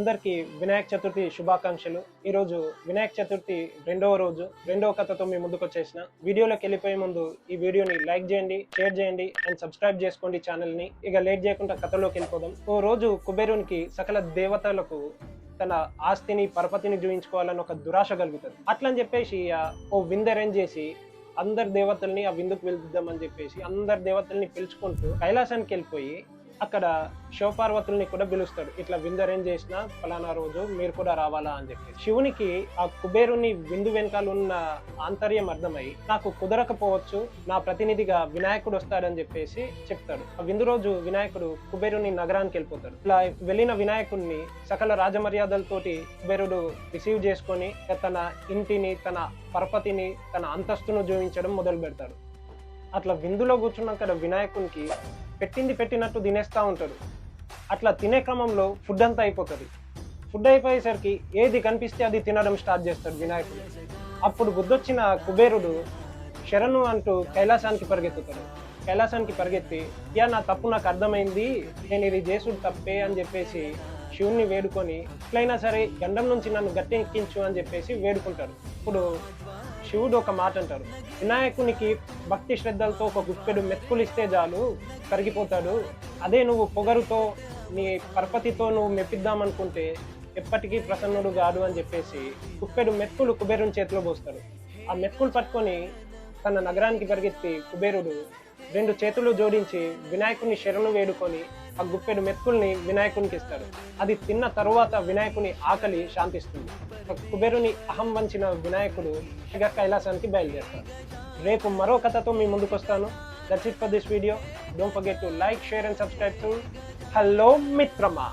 అందరికీ వినాయక చతుర్థి శుభాకాంక్షలు. ఈరోజు వినాయక చతుర్థి రెండవ రోజు, రెండవ కథతో మీ ముందుకు వచ్చేసిన. వీడియోలోకి వెళ్ళిపోయే ముందు ఈ వీడియోని లైక్ చేయండి, షేర్ చేయండి అండ్ సబ్స్క్రైబ్ చేసుకోండి ఛానల్ని. ఇక లేట్ చేయకుండా కథలోకి వెళ్ళిపోదాం. ఓ రోజు కుబేరునికి సకల దేవతలకు తన ఆస్తిని పరపతిని చూపించుకోవాలని ఒక దురాశ కలుగుతుంది. అట్లని చెప్పేసి ఓ విందు అరేంజ్ చేసి అందరి దేవతల్ని ఆ విందుకు వెళ్దామని చెప్పేసి అందరి దేవతల్ని పిలుచుకుంటూ కైలాసానికి వెళ్ళిపోయి అక్కడ శివపార్వతుల్ని కూడా పిలుస్తాడు. ఇట్లా విందు అరేంజ్ చేసిన ఫలానా రోజు మీరు కూడా రావాలా అని చెప్పి. శివునికి ఆ కుబేరుని విందు వెనకాల ఉన్న ఆంతర్యం అర్థమై నాకు కుదరకపోవచ్చు, నా ప్రతినిధిగా వినాయకుడు వస్తాడని చెప్పేసి చెప్తాడు. ఆ విందు రోజు వినాయకుడు కుబేరుని నగరానికి వెళ్ళిపోతాడు. ఇలా వెళ్ళిన వినాయకుడిని సకల రాజమర్యాదలతోటి కుబేరుడు రిసీవ్ చేసుకొని తన ఇంటిని, తన పరపతిని, తన అంతస్తును చూపించడం మొదలు పెడతాడు. అట్లా విందులో కూర్చున్నాక వినాయకునికి పెట్టింది పెట్టినట్టు తినేస్తూ ఉంటాడు. అట్లా తినే క్రమంలో ఫుడ్ అంతా అయిపోతుంది. ఫుడ్ అయిపోయేసరికి ఏది కనిపిస్తే అది తినడం స్టార్ట్ చేస్తాడు వినాయకుడు. అప్పుడు బుద్ధొచ్చిన కుబేరుడు శరణు అంటూ కైలాసానికి పరిగెత్తుతాడు. కైలాసానికి పరిగెత్తి నా తప్పు నాకు అర్థమైంది, నేను ఇది చేసుడు తప్పే అని చెప్పేసి శివుణ్ణి వేడుకొని ఎట్లయినా సరే గండం నుంచి నన్ను గట్టి ఎక్కించు అని చెప్పేసి వేడుకుంటాడు. ఇప్పుడు శివుడు ఒక మాట అంటారు, వినాయకునికి భక్తి శ్రద్ధలతో ఒక గుప్పెడు మెతుకులు ఇస్తే చాలు కరిగిపోతాడు. అదే నువ్వు పొగరుతో నీ పరపతితో నువ్వు మెప్పిద్దామనుకుంటే ఎప్పటికీ ప్రసన్నుడు కాదు అని చెప్పేసి గుప్పెడు మెతుకులు కుబేరుని చేతిలో పోస్తాడు. ఆ మెతుకులు పట్టుకొని తన నగరానికి పరిగెత్తి కుబేరుడు రెండు చేతులు జోడించి వినాయకుని శరణు వేడుకొని ఆ గుప్పెడు మెతుకుల్ని వినాయకునికి ఇస్తాడు. అది తిన్న తరువాత వినాయకుని ఆకలి శాంతిస్తుంది. కుబేరుని అహం వంచిన వినాయకుడు ఇక కైలాసానికి బయలుదేరుతాడు. రేపు మరో కథతో మీ ముందుకు వస్తాను. That's it for this video. Don't forget to like, share and subscribe to hello మిత్రమా.